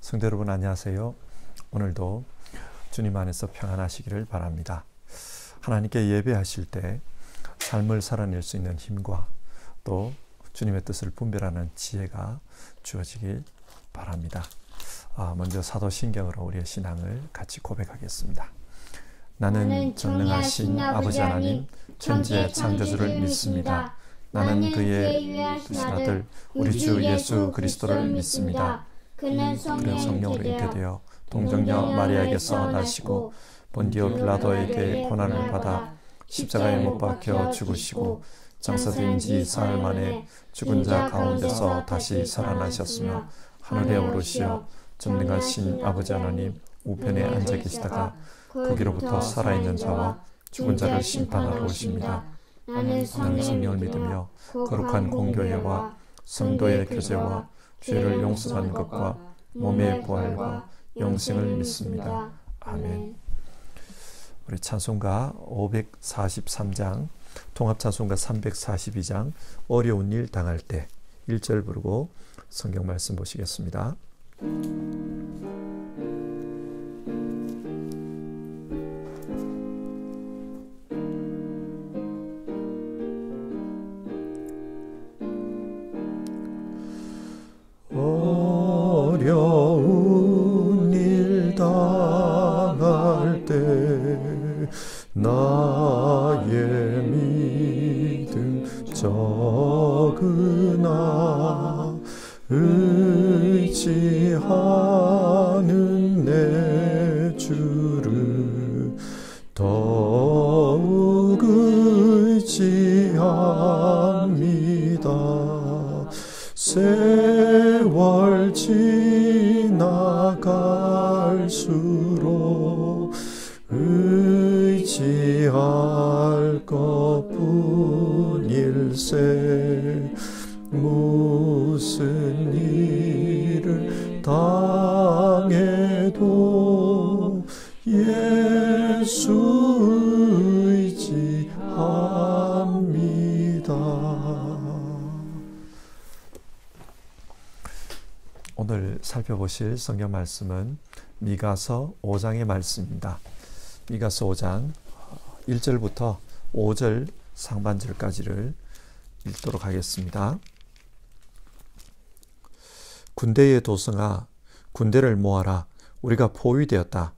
성도 여러분 안녕하세요. 오늘도 주님 안에서 평안하시기를 바랍니다. 하나님께 예배하실 때 삶을 살아낼 수 있는 힘과 또 주님의 뜻을 분별하는 지혜가 주어지길 바랍니다. 먼저 사도신경으로 우리의 신앙을 같이 고백하겠습니다. 나는 전능하신 아버지 하나님 천지의 창조주를 믿습니다. 나는 그의 유일하신 아들 우리 주 예수 그리스도를 믿습니다. 그는 성령으로 잉태되어 동정녀 마리아에게서 나시고 본디오 빌라도에게 고난을 받아 십자가에 못 박혀 죽으시고 장사된 지 사흘 만에 죽은 자 가운데서 다시 살아나셨으며 하늘에 오르시어 전능하신 아버지 하나님 우편에 앉아 계시다가 거기로부터 살아있는 자와 죽은 자를 심판하러 오십니다. 나는 성령을 믿으며 거룩한 공교회와 성도의 교제와 죄를 용서하는 것과 몸의 부활과 영생을 믿습니다. 아멘. 우리 찬송가 543장, 통합찬송가 342장 어려운 일 당할 때 1절 부르고 성경 말씀 보시겠습니다. 어려운 일 당할 때 나의 믿음 적으나 의지하는 내 주를 더욱 의지합니다. 세월 지나갈수록 의지할 것뿐일세. 무슨 일을 당해도 예수 의지합니다. 오늘 살펴보실 성경 말씀은 미가서 5장의 말씀입니다. 미가서 5장 1절부터 5절 상반절까지를 읽도록 하겠습니다. 군대의 도성아, 군대를 모아라. 우리가 포위되었다.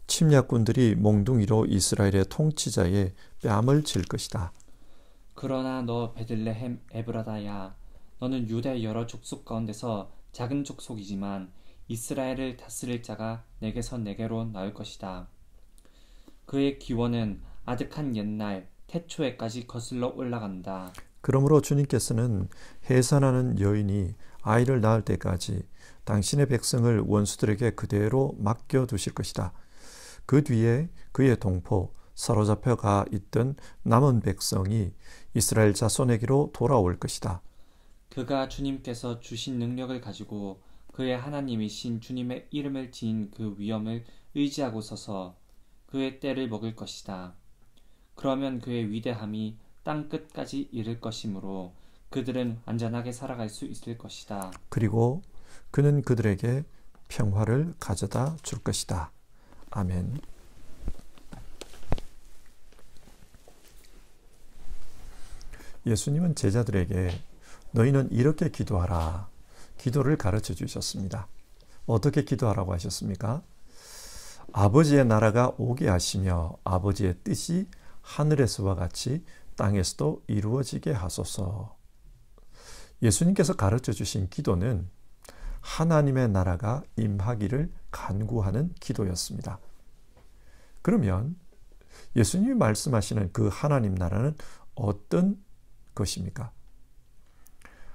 침략군들이 몽둥이로 이스라엘의 통치자의 뺨을 칠 것이다. 그러나 너 베들레헴 에브라다야, 너는 유대 여러 족속 가운데서 작은 족속이지만 이스라엘을 다스릴 자가 내게서 내게로 나올 것이다. 그의 기원은 아득한 옛날 태초에까지 거슬러 올라간다. 그러므로 주님께서는 해산하는 여인이 아이를 낳을 때까지 당신의 백성을 원수들에게 그대로 맡겨두실 것이다. 그 뒤에 그의 동포 사로잡혀 가 있던 남은 백성이 이스라엘 자손에게로 돌아올 것이다. 그가 주님께서 주신 능력을 가지고 그의 하나님이신 주님의 이름을 지닌 그 위엄을 의지하고 서서 그의 때를 먹을 것이다. 그러면 그의 위대함이 땅 끝까지 이를 것이므로 그들은 안전하게 살아갈 수 있을 것이다. 그리고 그는 그들에게 평화를 가져다 줄 것이다. 아멘. 예수님은 제자들에게 너희는 이렇게 기도하라. 기도를 가르쳐 주셨습니다. 어떻게 기도하라고 하셨습니까? 아버지의 나라가 오게 하시며 아버지의 뜻이 하늘에서와 같이 땅에서도 이루어지게 하소서. 예수님께서 가르쳐 주신 기도는 하나님의 나라가 임하기를 간구하는 기도였습니다. 그러면 예수님이 말씀하시는 그 하나님 나라는 어떤 것입니까?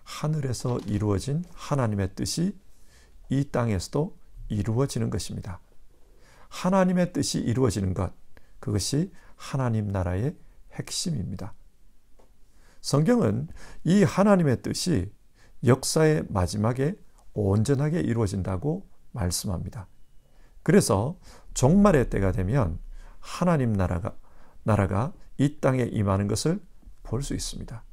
하늘에서 이루어진 하나님의 뜻이 이 땅에서도 이루어지는 것입니다. 하나님의 뜻이 이루어지는 것, 그것이 하나님 나라의 핵심입니다. 성경은 이 하나님의 뜻이 역사의 마지막에 온전하게 이루어진다고 말씀합니다. 그래서 종말의 때가 되면 하나님 나라가 이 땅에 임하는 것을 볼 수 있습니다.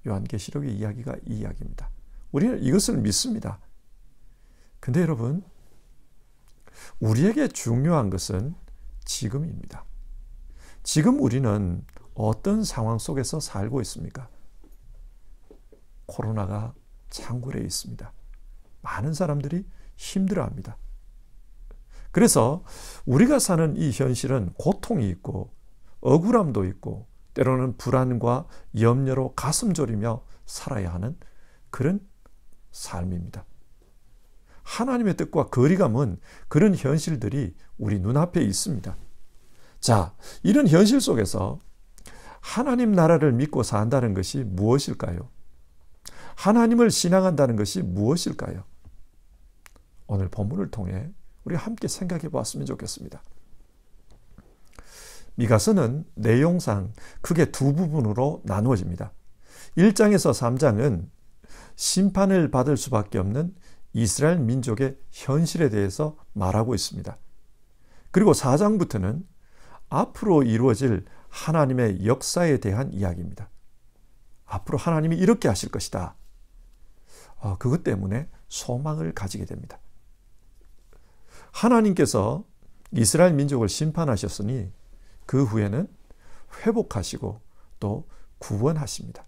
요한계시록의 이야기가 이 이야기입니다. 우리는 이것을 믿습니다. 근데 여러분, 우리에게 중요한 것은 지금입니다. 지금 우리는 어떤 상황 속에서 살고 있습니까? 코로나가 창궐해 있습니다. 많은 사람들이 힘들어합니다. 그래서 우리가 사는 이 현실은 고통이 있고 억울함도 있고 때로는 불안과 염려로 가슴 졸이며 살아야 하는 그런 삶입니다. 하나님의 뜻과 거리감은 그런 현실들이 우리 눈앞에 있습니다. 자, 이런 현실 속에서 하나님 나라를 믿고 산다는 것이 무엇일까요? 하나님을 신앙한다는 것이 무엇일까요? 오늘 본문을 통해 우리 함께 생각해 보았으면 좋겠습니다. 미가서는 내용상 크게 두 부분으로 나누어집니다. 1장에서 3장은 심판을 받을 수밖에 없는 이스라엘 민족의 현실에 대해서 말하고 있습니다. 그리고 4장부터는 앞으로 이루어질 하나님의 역사에 대한 이야기입니다. 앞으로 하나님이 이렇게 하실 것이다. 그것 때문에 소망을 가지게 됩니다. 하나님께서 이스라엘 민족을 심판하셨으니 그 후에는 회복하시고 또 구원하십니다.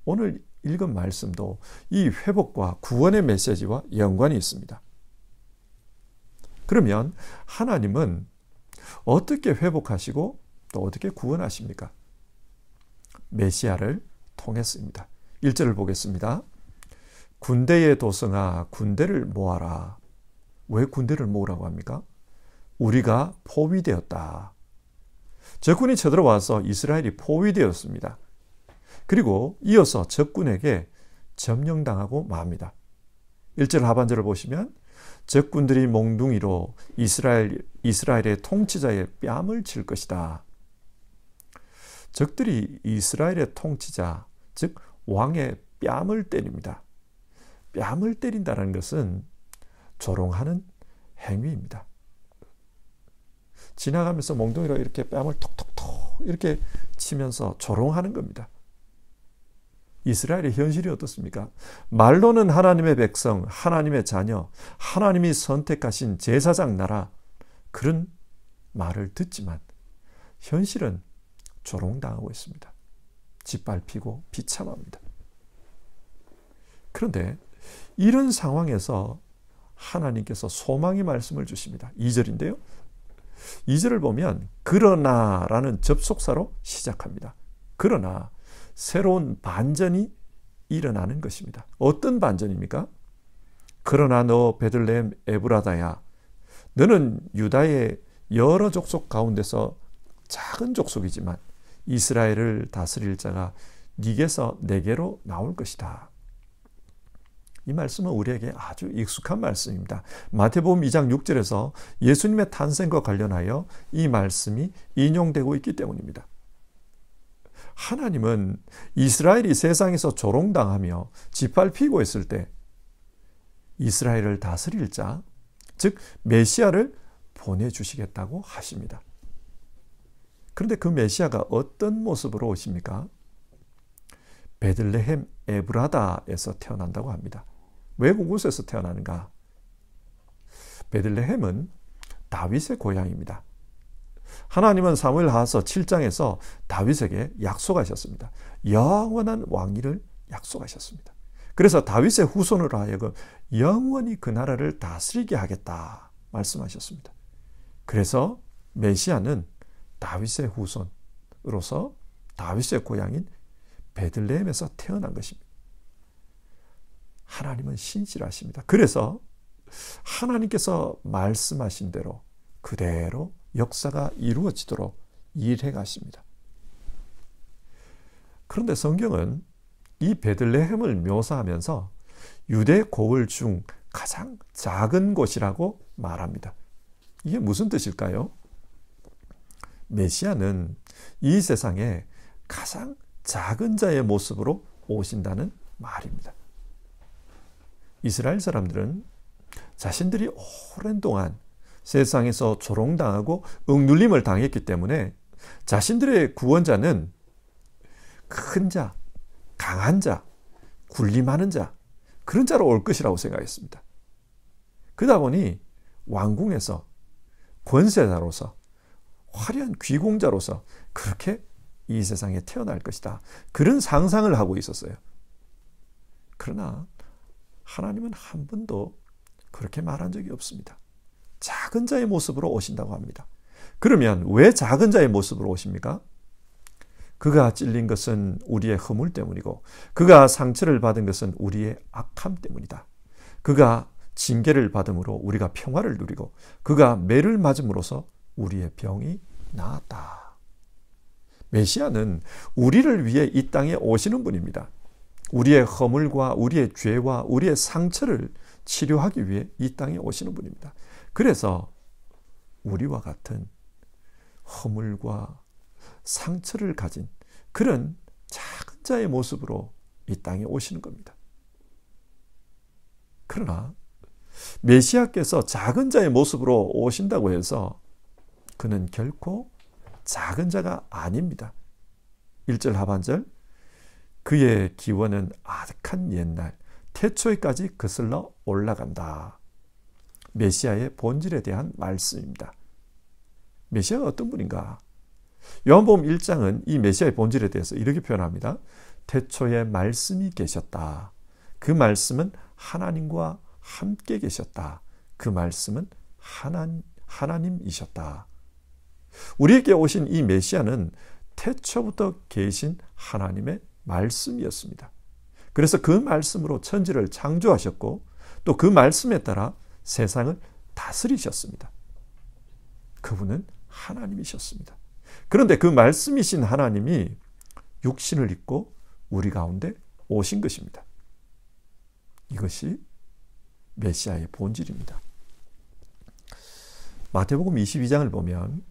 오늘 읽은 말씀도 이 회복과 구원의 메시지와 연관이 있습니다. 그러면 하나님은 어떻게 회복하시고 또 어떻게 구원하십니까? 메시아를 통했습니다. 1절을 보겠습니다. 군대의 도성아 군대를 모아라. 왜 군대를 모으라고 합니까? 우리가 포위되었다. 적군이 쳐들어와서 이스라엘이 포위되었습니다. 그리고 이어서 적군에게 점령당하고 맙니다. 1절 하반절을 보시면 적군들이 몽둥이로 이스라엘의 통치자의 뺨을 칠 것이다. 적들이 이스라엘의 통치자, 즉 왕의 뺨을 때립니다. 뺨을 때린다는 것은 조롱하는 행위입니다. 지나가면서 몽둥이로 이렇게 뺨을 톡톡톡 이렇게 치면서 조롱하는 겁니다. 이스라엘의 현실이 어떻습니까? 말로는 하나님의 백성, 하나님의 자녀, 하나님이 선택하신 제사장 나라, 그런 말을 듣지만 현실은 조롱당하고 있습니다. 짓밟히고 비참합니다. 그런데 이런 상황에서 하나님께서 소망의 말씀을 주십니다. 2절인데요. 2절을 보면 그러나라는 접속사로 시작합니다. 그러나 새로운 반전이 일어나는 것입니다. 어떤 반전입니까? 그러나 너 베들레헴 에브라다야, 너는 유다의 여러 족속 가운데서 작은 족속이지만 이스라엘을 다스릴 자가 네게서 내게로 나올 것이다. 이 말씀은 우리에게 아주 익숙한 말씀입니다. 마태복음 2장 6절에서 예수님의 탄생과 관련하여 이 말씀이 인용되고 있기 때문입니다. 하나님은 이스라엘이 세상에서 조롱당하며 짓밟히고 있을 때 이스라엘을 다스릴 자, 즉 메시아를 보내주시겠다고 하십니다. 그런데 그 메시아가 어떤 모습으로 오십니까? 베들레헴 에브라다에서 태어난다고 합니다. 왜 그곳에서 태어나는가? 베들레헴은 다윗의 고향입니다. 하나님은 사무엘하서 7장에서 다윗에게 약속하셨습니다. 영원한 왕위를 약속하셨습니다. 그래서 다윗의 후손으로 하여금 영원히 그 나라를 다스리게 하겠다 말씀하셨습니다. 그래서 메시아는 다윗의 후손으로서 다윗의 고향인 베들레헴에서 태어난 것입니다. 하나님은 신실하십니다. 그래서 하나님께서 말씀하신 대로 그대로 역사가 이루어지도록 일해 가십니다. 그런데 성경은 이 베들레헴을 묘사하면서 유대 고을 중 가장 작은 곳이라고 말합니다. 이게 무슨 뜻일까요? 메시아는 이 세상에 가장 작은 자의 모습으로 오신다는 말입니다. 이스라엘 사람들은 자신들이 오랜 동안 세상에서 조롱당하고 억눌림을 당했기 때문에 자신들의 구원자는 큰 자, 강한 자, 군림하는 자, 그런 자로 올 것이라고 생각했습니다. 그러다 보니 왕궁에서 권세자로서 화려한 귀공자로서 그렇게 이 세상에 태어날 것이다. 그런 상상을 하고 있었어요. 그러나 하나님은 한 번도 그렇게 말한 적이 없습니다. 작은 자의 모습으로 오신다고 합니다. 그러면 왜 작은 자의 모습으로 오십니까? 그가 찔린 것은 우리의 허물 때문이고 그가 상처를 받은 것은 우리의 악함 때문이다. 그가 징계를 받음으로 우리가 평화를 누리고 그가 매를 맞음으로써 우리의 병이 나았다. 메시아는 우리를 위해 이 땅에 오시는 분입니다. 우리의 허물과 우리의 죄와 우리의 상처를 치료하기 위해 이 땅에 오시는 분입니다. 그래서 우리와 같은 허물과 상처를 가진 그런 작은 자의 모습으로 이 땅에 오시는 겁니다. 그러나 메시아께서 작은 자의 모습으로 오신다고 해서 그는 결코 작은 자가 아닙니다. 1절 하반절 그의 기원은 아득한 옛날 태초에까지 거슬러 올라간다. 메시아의 본질에 대한 말씀입니다. 메시아가 어떤 분인가? 요한복음 1장은 이 메시아의 본질에 대해서 이렇게 표현합니다. 태초에 말씀이 계셨다. 그 말씀은 하나님과 함께 계셨다. 그 말씀은 하나님이셨다. 우리에게 오신 이 메시아는 태초부터 계신 하나님의 말씀이었습니다. 그래서 그 말씀으로 천지를 창조하셨고 또 그 말씀에 따라 세상을 다스리셨습니다. 그분은 하나님이셨습니다. 그런데 그 말씀이신 하나님이 육신을 입고 우리 가운데 오신 것입니다. 이것이 메시아의 본질입니다. 마태복음 22장을 보면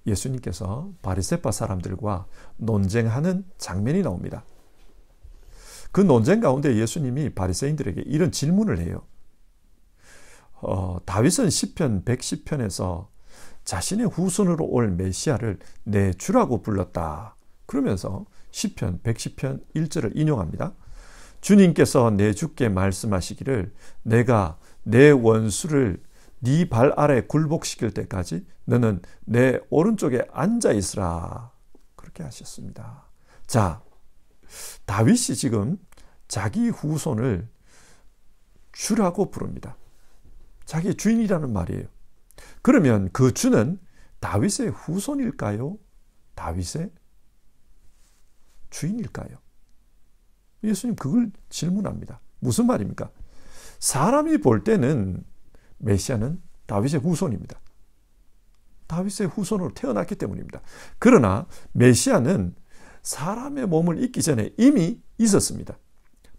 예수님께서 바리새파 사람들과 논쟁하는 장면이 나옵니다. 그 논쟁 가운데 예수님이 바리새인들에게 이런 질문을 해요. 다윗은 시편 110편에서 자신의 후손으로 올 메시아를 내 주라고 불렀다. 그러면서 시편 110편 1절을 인용합니다. 주님께서 내 주께 말씀하시기를 내가 내 원수를 네 발 아래 굴복시킬 때까지 너는 내 오른쪽에 앉아 있으라. 그렇게 하셨습니다. 자, 다윗이 지금 자기 후손을 주라고 부릅니다. 자기 주인이라는 말이에요. 그러면 그 주는 다윗의 후손일까요? 다윗의 주인일까요? 예수님 그걸 질문합니다. 무슨 말입니까? 사람이 볼 때는 메시아는 다윗의 후손입니다. 다윗의 후손으로 태어났기 때문입니다. 그러나 메시아는 사람의 몸을 입기 전에 이미 있었습니다.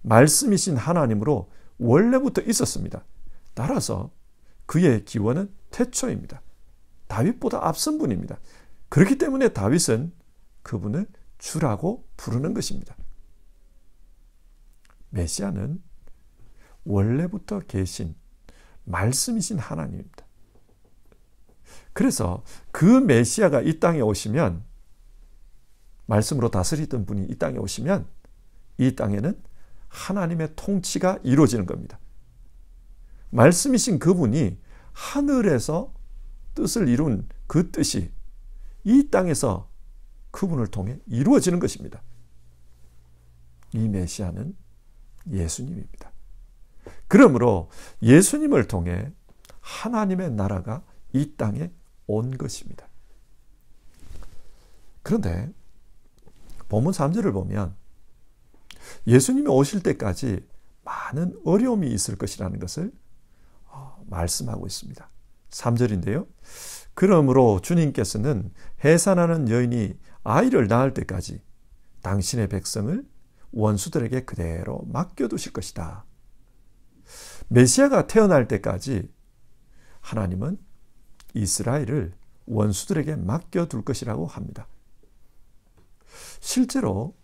말씀이신 하나님으로 원래부터 있었습니다. 따라서 그의 기원은 태초입니다. 다윗보다 앞선 분입니다. 그렇기 때문에 다윗은 그분을 주라고 부르는 것입니다. 메시아는 원래부터 계신 말씀이신 하나님입니다. 그래서 그 메시아가 이 땅에 오시면, 말씀으로 다스리던 분이 이 땅에 오시면 이 땅에는 하나님의 통치가 이루어지는 겁니다. 말씀이신 그분이 하늘에서 뜻을 이룬 그 뜻이 이 땅에서 그분을 통해 이루어지는 것입니다. 이 메시아는 예수님입니다. 그러므로 예수님을 통해 하나님의 나라가 이 땅에 온 것입니다. 그런데 본문 3절을 보면 예수님이 오실 때까지 많은 어려움이 있을 것이라는 것을 말씀하고 있습니다. 3절인데요. 그러므로 주님께서는 해산하는 여인이 아이를 낳을 때까지 당신의 백성을 원수들에게 그대로 맡겨두실 것이다. 메시아가 태어날 때까지 하나님은 이스라엘을 원수들에게 맡겨둘 것이라고 합니다. 실제로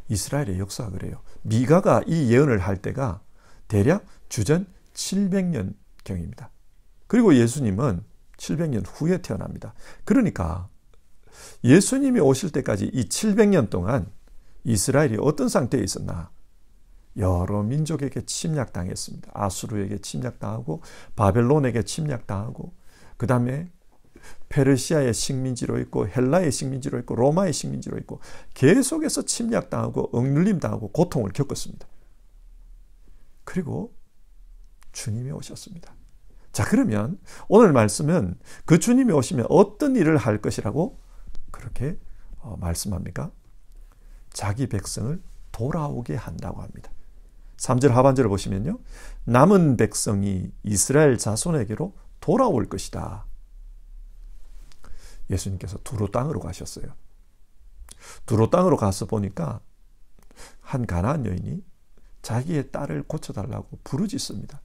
이스라엘의 역사가 그래요. 미가가 이 예언을 할 때가 대략 주전 700년경입니다. 그리고 예수님은 700년 후에 태어납니다. 그러니까 예수님이 오실 때까지 이 700년 동안 이스라엘이 어떤 상태에 있었나? 여러 민족에게 침략당했습니다. 아수르에게 침략당하고 바벨론에게 침략당하고 그 다음에 페르시아의 식민지로 있고 헬라의 식민지로 있고 로마의 식민지로 있고 계속해서 침략당하고 억눌림당하고 고통을 겪었습니다. 그리고 주님이 오셨습니다. 자, 그러면 오늘 말씀은 그 주님이 오시면 어떤 일을 할 것이라고 그렇게 말씀합니까? 자기 백성을 돌아오게 한다고 합니다. 3절 하반절을 보시면요. 남은 백성이 이스라엘 자손에게로 돌아올 것이다. 예수님께서 두로 땅으로 가셨어요. 두로 땅으로 가서 보니까 한 가나안 여인이 자기의 딸을 고쳐달라고 부르짖습니다.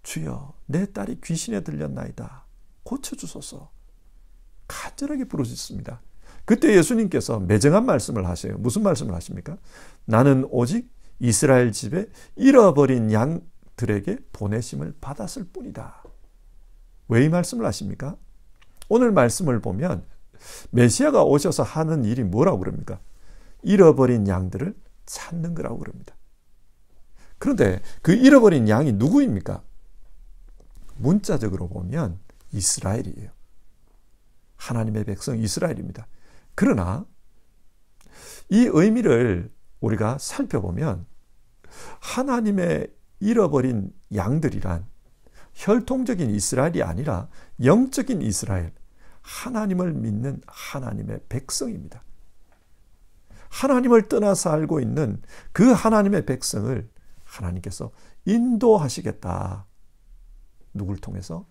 주여, 내 딸이 귀신에 들렸나이다. 고쳐주소서. 간절하게 부르짖습니다. 그때 예수님께서 매정한 말씀을 하세요. 무슨 말씀을 하십니까? 나는 오직 이스라엘 집에 잃어버린 양들에게 보내심을 받았을 뿐이다. 왜 이 말씀을 하십니까? 오늘 말씀을 보면 메시아가 오셔서 하는 일이 뭐라고 그럽니까? 잃어버린 양들을 찾는 거라고 그럽니다. 그런데 그 잃어버린 양이 누구입니까? 문자적으로 보면 이스라엘이에요. 하나님의 백성 이스라엘입니다. 그러나 이 의미를 우리가 살펴보면 하나님의 잃어버린 양들이란 혈통적인 이스라엘이 아니라 영적인 이스라엘, 하나님을 믿는 하나님의 백성입니다. 하나님을 떠나 살고 있는 그 하나님의 백성을 하나님께서 인도하시겠다. 누굴 통해서?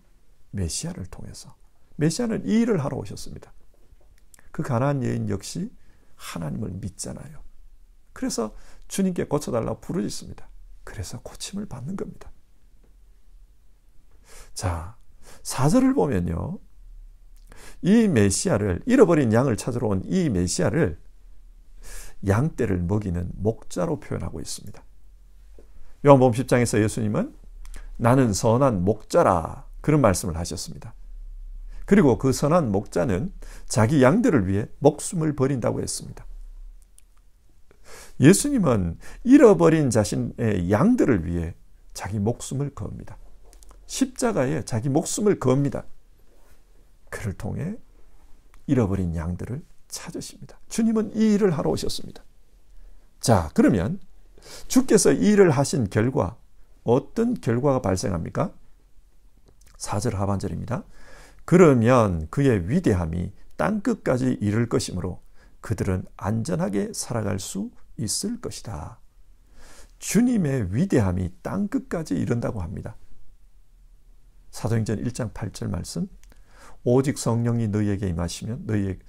메시아를 통해서. 메시아는 이 일을 하러 오셨습니다. 그 가나안 여인 역시 하나님을 믿잖아요. 그래서 주님께 고쳐달라고 부르짖습니다. 그래서 고침을 받는 겁니다. 자, 4절을 보면요. 이 메시아를, 잃어버린 양을 찾으러 온 이 메시아를 양떼를 먹이는 목자로 표현하고 있습니다. 요한복음 10장에서 예수님은 나는 선한 목자라 그런 말씀을 하셨습니다. 그리고 그 선한 목자는 자기 양들을 위해 목숨을 버린다고 했습니다. 예수님은 잃어버린 자신의 양들을 위해 자기 목숨을 겁니다. 십자가에 자기 목숨을 겁니다. 그를 통해 잃어버린 양들을 찾으십니다. 주님은 이 일을 하러 오셨습니다. 자, 그러면 주께서 이 일을 하신 결과 어떤 결과가 발생합니까? 4절 하반절입니다. 그러면 그의 위대함이 땅끝까지 이를 것이므로 그들은 안전하게 살아갈 수 있을 것이다. 주님의 위대함이 땅끝까지 이른다고 합니다. 사도행전 1장 8절 말씀, 오직 성령이 너희에게 임하시면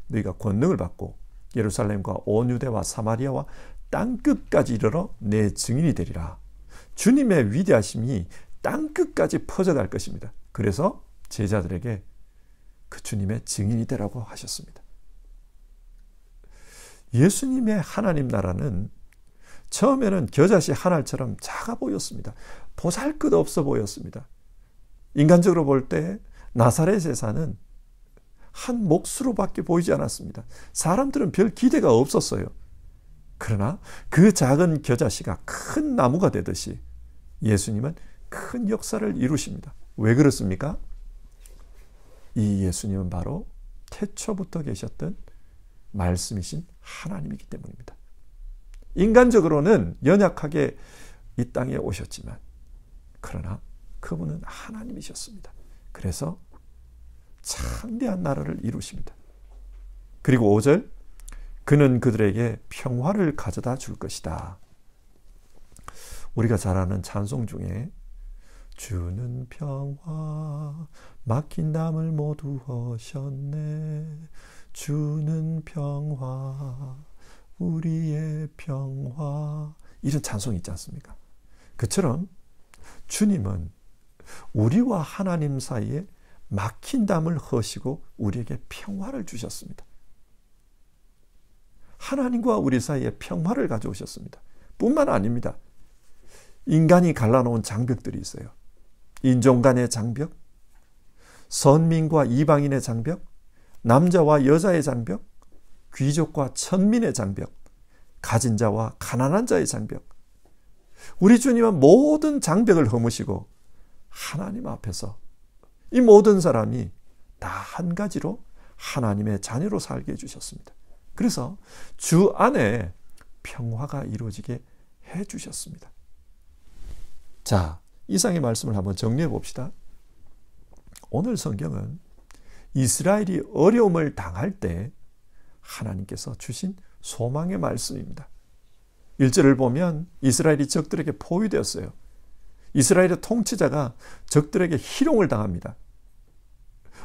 너희가 권능을 받고 예루살렘과 온 유대와 사마리아와 땅끝까지 이르러 내 증인이 되리라. 주님의 위대하심이 땅끝까지 퍼져갈 것입니다. 그래서 제자들에게 그 주님의 증인이 되라고 하셨습니다. 예수님의 하나님 나라는 처음에는 겨자씨 한 알처럼 작아 보였습니다. 보잘것없어 보였습니다. 인간적으로 볼 때 나사렛에 사는 한 몫으로밖에 보이지 않았습니다. 사람들은 별 기대가 없었어요. 그러나 그 작은 겨자씨가 큰 나무가 되듯이 예수님은 큰 역사를 이루십니다. 왜 그렇습니까? 이 예수님은 바로 태초부터 계셨던 말씀이신 하나님이기 때문입니다. 인간적으로는 연약하게 이 땅에 오셨지만 그러나 그분은 하나님이셨습니다. 그래서 창대한 나라를 이루십니다. 그리고 5절, 그는 그들에게 평화를 가져다 줄 것이다. 우리가 잘 아는 찬송 중에 주는 평화 막힌 담을 모두 허셨네. 주는 평화 우리의 평화, 이런 찬송이 있지 않습니까? 그처럼 주님은 우리와 하나님 사이에 막힌 담을 허시고 우리에게 평화를 주셨습니다. 하나님과 우리 사이에 평화를 가져오셨습니다. 뿐만 아닙니다. 인간이 갈라놓은 장벽들이 있어요. 인종 간의 장벽, 선민과 이방인의 장벽, 남자와 여자의 장벽, 귀족과 천민의 장벽, 가진 자와 가난한 자의 장벽, 우리 주님은 모든 장벽을 허무시고 하나님 앞에서 이 모든 사람이 다 한 가지로 하나님의 자녀로 살게 해주셨습니다. 그래서 주 안에 평화가 이루어지게 해주셨습니다. 자, 이상의 말씀을 한번 정리해 봅시다. 오늘 성경은 이스라엘이 어려움을 당할 때 하나님께서 주신 소망의 말씀입니다. 1절을 보면 이스라엘이 적들에게 포위되었어요. 이스라엘의 통치자가 적들에게 희롱을 당합니다.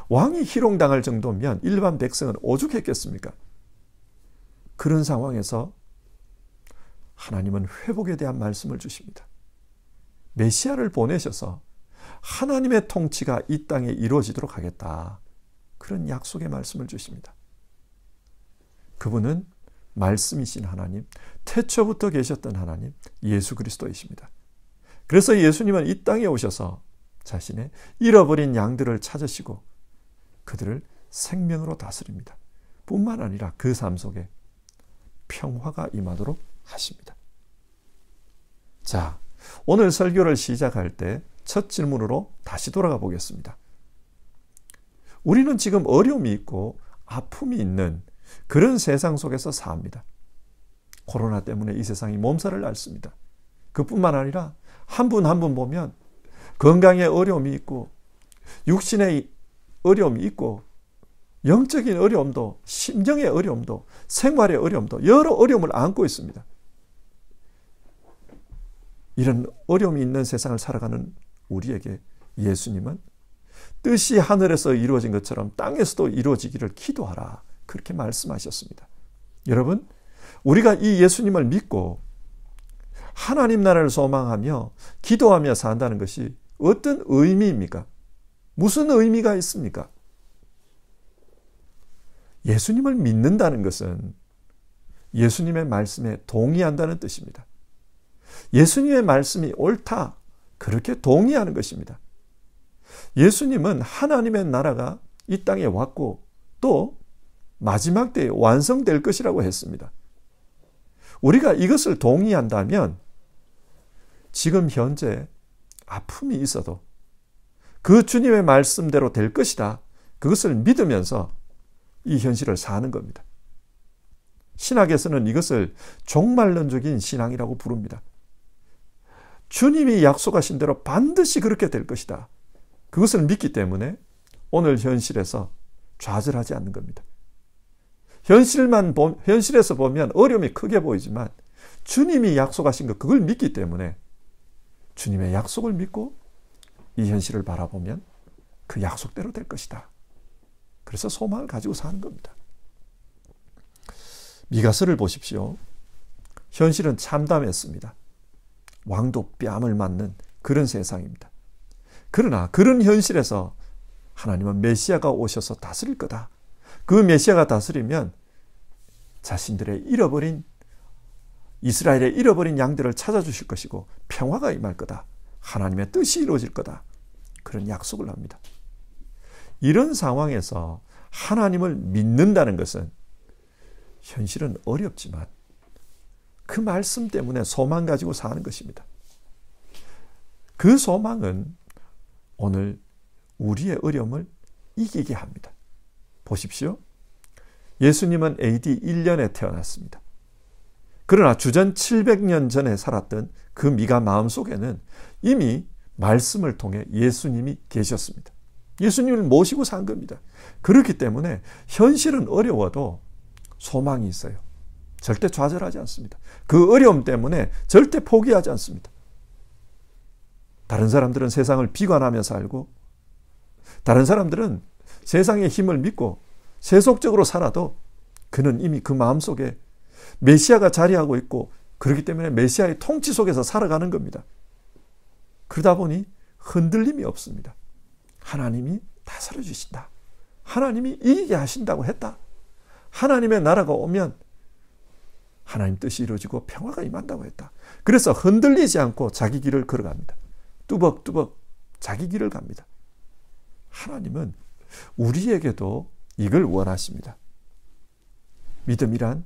왕이 희롱당할 정도면 일반 백성은 오죽했겠습니까? 그런 상황에서 하나님은 회복에 대한 말씀을 주십니다. 메시아를 보내셔서 하나님의 통치가 이 땅에 이루어지도록 하겠다. 그런 약속의 말씀을 주십니다. 그분은 말씀이신 하나님, 태초부터 계셨던 하나님, 예수 그리스도이십니다. 그래서 예수님은 이 땅에 오셔서 자신의 잃어버린 양들을 찾으시고 그들을 생명으로 다스립니다. 뿐만 아니라 그 삶 속에 평화가 임하도록 하십니다. 자, 오늘 설교를 시작할 때 첫 질문으로 다시 돌아가 보겠습니다. 우리는 지금 어려움이 있고 아픔이 있는 그런 세상 속에서 삽니다. 코로나 때문에 이 세상이 몸살을 앓습니다. 그뿐만 아니라 한 분 한 분 보면 건강에 어려움이 있고 육신의 어려움이 있고 영적인 어려움도 심정의 어려움도 생활의 어려움도 여러 어려움을 안고 있습니다. 이런 어려움이 있는 세상을 살아가는 우리에게 예수님은 뜻이 하늘에서 이루어진 것처럼 땅에서도 이루어지기를 기도하라. 그렇게 말씀하셨습니다. 여러분, 우리가 이 예수님을 믿고 하나님 나라를 소망하며 기도하며 산다는 것이 어떤 의미입니까? 무슨 의미가 있습니까? 예수님을 믿는다는 것은 예수님의 말씀에 동의한다는 뜻입니다. 예수님의 말씀이 옳다. 그렇게 동의하는 것입니다. 예수님은 하나님의 나라가 이 땅에 왔고 또 마지막 때에 완성될 것이라고 했습니다. 우리가 이것을 동의한다면 지금 현재 아픔이 있어도 그 주님의 말씀대로 될 것이다. 그것을 믿으면서 이 현실을 사는 겁니다. 신학에서는 이것을 종말론적인 신앙이라고 부릅니다. 주님이 약속하신 대로 반드시 그렇게 될 것이다. 그것을 믿기 때문에 오늘 현실에서 좌절하지 않는 겁니다. 현실에서 보면 어려움이 크게 보이지만 주님이 약속하신 것 그걸 믿기 때문에 주님의 약속을 믿고 이 현실을 바라보면 그 약속대로 될 것이다. 그래서 소망을 가지고 사는 겁니다. 미가서를 보십시오. 현실은 참담했습니다. 왕도 뺨을 맞는 그런 세상입니다. 그러나 그런 현실에서 하나님은 메시아가 오셔서 다스릴 거다. 그 메시아가 다스리면 자신들의 이스라엘의 잃어버린 양들을 찾아주실 것이고 평화가 임할 거다. 하나님의 뜻이 이루어질 거다. 그런 약속을 합니다. 이런 상황에서 하나님을 믿는다는 것은 현실은 어렵지만 그 말씀 때문에 소망 가지고 사는 것입니다. 그 소망은 오늘 우리의 어려움을 이기게 합니다. 보십시오. 예수님은 AD 1년에 태어났습니다. 그러나 주전 700년 전에 살았던 그 미가 마음속에는 이미 말씀을 통해 예수님이 계셨습니다. 예수님을 모시고 산 겁니다. 그렇기 때문에 현실은 어려워도 소망이 있어요. 절대 좌절하지 않습니다. 그 어려움 때문에 절대 포기하지 않습니다. 다른 사람들은 세상을 비관하며 살고 다른 사람들은 세상의 힘을 믿고 세속적으로 살아도 그는 이미 그 마음속에 메시아가 자리하고 있고 그렇기 때문에 메시아의 통치 속에서 살아가는 겁니다. 그러다 보니 흔들림이 없습니다. 하나님이 다스려 주신다. 하나님이 이기게 하신다고 했다. 하나님의 나라가 오면 하나님 뜻이 이루어지고 평화가 임한다고 했다. 그래서 흔들리지 않고 자기 길을 걸어갑니다. 뚜벅뚜벅 자기 길을 갑니다. 하나님은 우리에게도 이걸 원하십니다. 믿음이란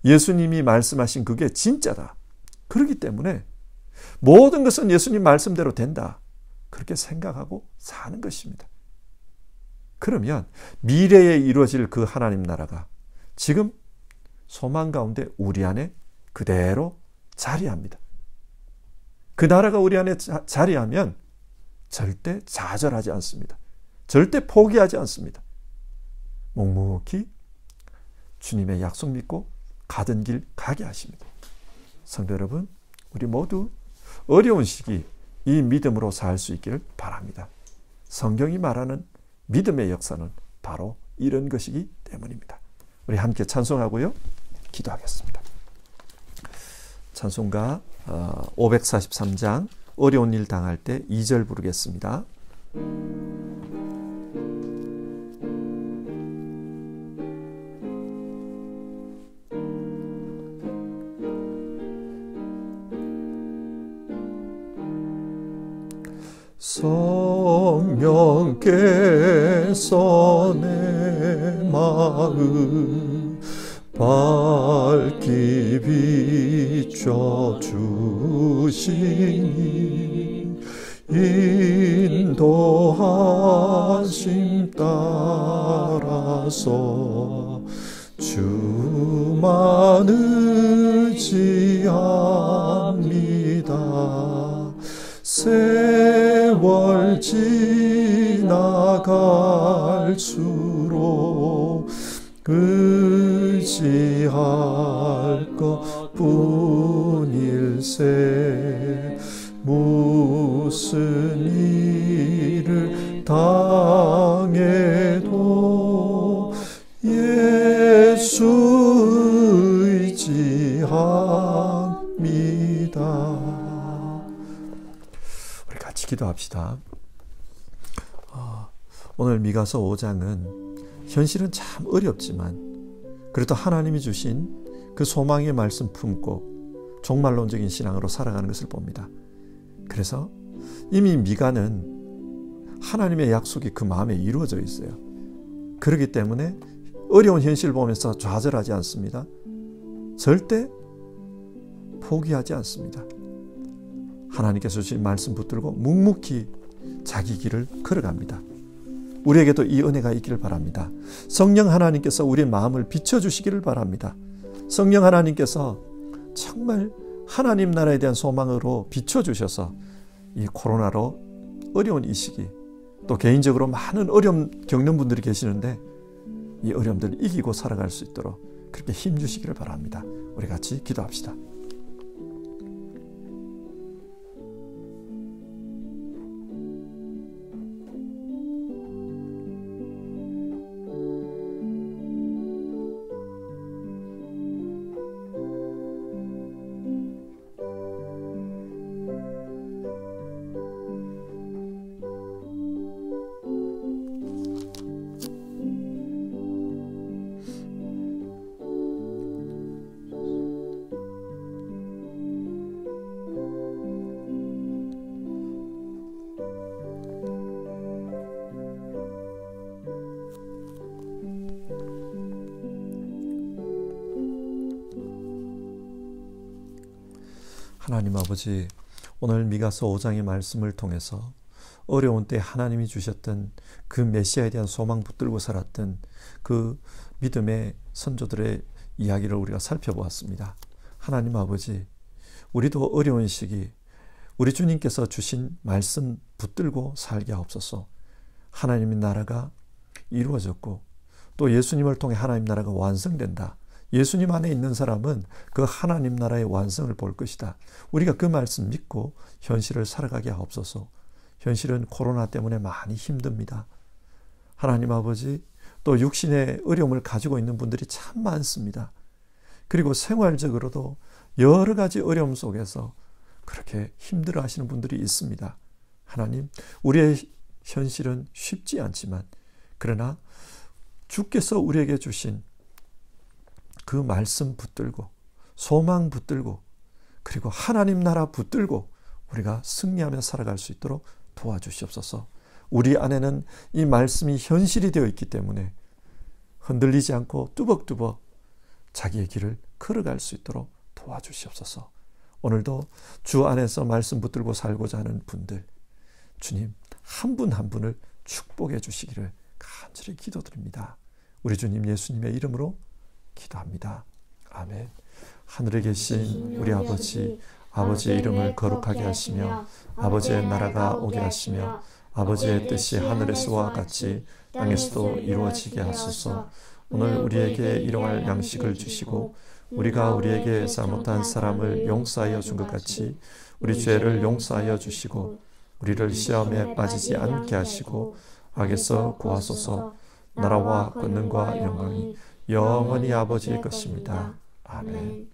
예수님이 말씀하신 그게 진짜다. 그렇기 때문에 모든 것은 예수님 말씀대로 된다. 그렇게 생각하고 사는 것입니다. 그러면 미래에 이루어질 그 하나님 나라가 지금 소망 가운데 우리 안에 그대로 자리합니다. 그 나라가 우리 안에 자리하면 절대 좌절하지 않습니다. 절대 포기하지 않습니다. 묵묵히 주님의 약속 믿고 가던 길 가게 하십니다. 성도 여러분, 우리 모두 어려운 시기 이 믿음으로 살 수 있기를 바랍니다. 성경이 말하는 믿음의 역사는 바로 이런 것이기 때문입니다. 우리 함께 찬송하고요, 기도하겠습니다. 찬송가 543장 어려운 일 당할 때 2절 부르겠습니다. 성령께서 내 마음 밝히 비춰주시니 인도하심 따라서 주만 의지합니다. 세월 지나갈수록 의지할 것뿐일세. 무슨 일을 당해도 예수 의지합니다. 우리 같이 기도합시다. 오늘 미가서 5장은 현실은 참 어렵지만 그래도 하나님이 주신 그 소망의 말씀 품고 종말론적인 신앙으로 살아가는 것을 봅니다. 그래서 이미 미가는 하나님의 약속이 그 마음에 이루어져 있어요. 그렇기 때문에 어려운 현실을 보면서 좌절하지 않습니다. 절대 포기하지 않습니다. 하나님께서 주신 말씀 붙들고 묵묵히 자기 길을 걸어갑니다. 우리에게도 이 은혜가 있기를 바랍니다. 성령 하나님께서 우리의 마음을 비춰주시기를 바랍니다. 성령 하나님께서 정말 하나님 나라에 대한 소망으로 비춰주셔서 이 코로나로 어려운 이 시기, 또 개인적으로 많은 어려움 겪는 분들이 계시는데 이 어려움들을 이기고 살아갈 수 있도록 그렇게 힘주시기를 바랍니다. 우리 같이 기도합시다. 하나님 아버지, 오늘 미가서 5장의 말씀을 통해서 어려운 때 하나님이 주셨던 그 메시아에 대한 소망 붙들고 살았던 그 믿음의 선조들의 이야기를 우리가 살펴보았습니다. 하나님 아버지, 우리도 어려운 시기 우리 주님께서 주신 말씀 붙들고 살게 하옵소서. 하나님의 나라가 이루어졌고 또 예수님을 통해 하나님 나라가 완성된다. 예수님 안에 있는 사람은 그 하나님 나라의 완성을 볼 것이다. 우리가 그 말씀 믿고 현실을 살아가게 하옵소서. 현실은 코로나 때문에 많이 힘듭니다. 하나님 아버지, 또 육신의 어려움을 가지고 있는 분들이 참 많습니다. 그리고 생활적으로도 여러 가지 어려움 속에서 그렇게 힘들어 하시는 분들이 있습니다. 하나님, 우리의 현실은 쉽지 않지만 그러나 주께서 우리에게 주신 그 말씀 붙들고 소망 붙들고 그리고 하나님 나라 붙들고 우리가 승리하며 살아갈 수 있도록 도와주시옵소서. 우리 안에는 이 말씀이 현실이 되어 있기 때문에 흔들리지 않고 뚜벅뚜벅 자기의 길을 걸어갈 수 있도록 도와주시옵소서. 오늘도 주 안에서 말씀 붙들고 살고자 하는 분들, 주님 한 분 한 분을 축복해 주시기를 간절히 기도드립니다. 우리 주님 예수님의 이름으로 기도합니다. 아멘. 하늘에 계신 우리 아버지, 아버지의 이름을 거룩하게 하시며 아버지의 나라가 오게 하시며 아버지의 뜻이 하늘에서와 같이 땅에서도 이루어지게 하소서. 오늘 우리에게 일용할 양식을 주시고 우리가 우리에게 잘못한 사람을 용서하여 준 것 같이 우리 죄를 용서하여 주시고 우리를 시험에 빠지지 않게 하시고 악에서 구하소서. 나라와 권능과 영광이 영원히 아버지의 것입니다. 아멘.